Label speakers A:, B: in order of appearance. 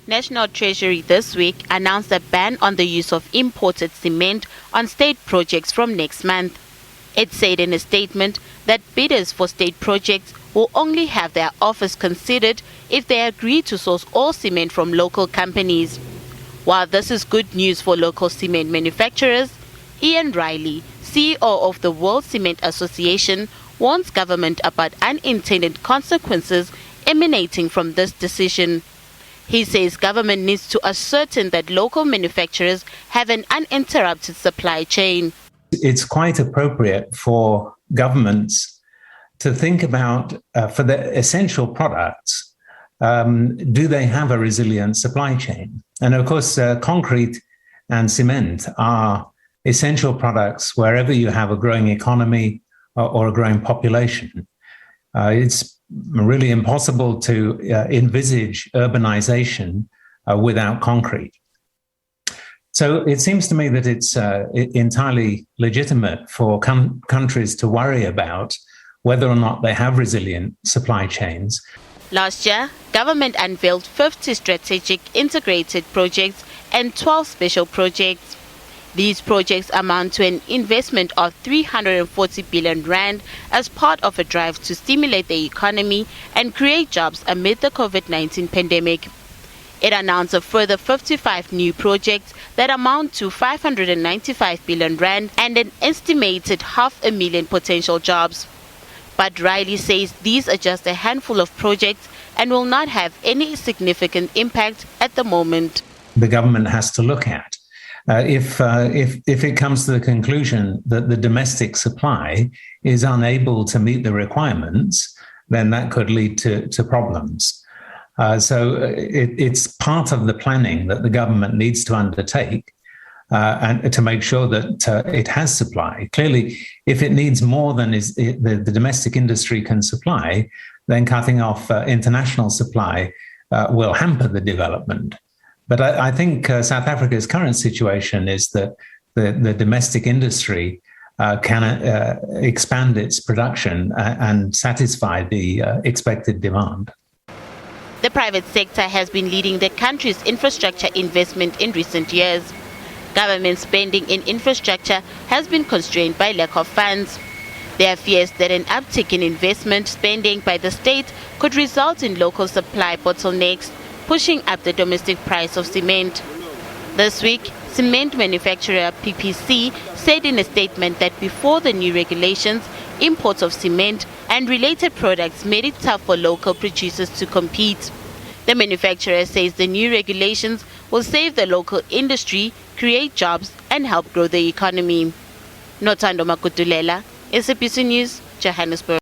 A: National Treasury this week announced a ban on the use of imported cement on state projects from next month. It said in a statement that bidders for state projects will only have their offers considered if they agree to source all cement from local companies. While this is good news for local cement manufacturers, Ian Riley, CEO of the World Cement Association, warns government about unintended consequences emanating from this decision. He says government needs to ascertain that local manufacturers have an uninterrupted supply chain.
B: It's quite appropriate for governments to think about, for the essential products, do they have a resilient supply chain? And of course, concrete and cement are essential products wherever you have a growing economy or a growing population. It's really impossible to envisage urbanization without concrete. So it seems to me that it's entirely legitimate for countries to worry about whether or not they have resilient supply chains.
A: Last year, government unveiled 50 strategic integrated projects and 12 special projects. These projects amount to an investment of 340 billion rand as part of a drive to stimulate the economy and create jobs amid the COVID-19 pandemic. It announced a further 55 new projects that amount to 595 billion rand and an estimated 500,000 potential jobs. But Riley says these are just a handful of projects and will not have any significant impact at the moment.
B: The government has to look at if it comes to the conclusion that the domestic supply is unable to meet the requirements, then that could lead to problems. So it's part of the planning that the government needs to undertake and to make sure that it has supply. Clearly, if it needs more than the domestic industry can supply, then cutting off international supply will hamper the development. But I think South Africa's current situation is that the domestic industry can expand its production and satisfy the expected demand.
A: The private sector has been leading the country's infrastructure investment in recent years. Government spending in infrastructure has been constrained by lack of funds. There are fears that an uptick in investment spending by the state could result in local supply bottlenecks, pushing up the domestic price of cement. This week, cement manufacturer PPC said in a statement that before the new regulations, imports of cement and related products made it tough for local producers to compete. The manufacturer says the new regulations will save the local industry, create jobs, and help grow the economy. Nothando Makutulela, SABC News, Johannesburg.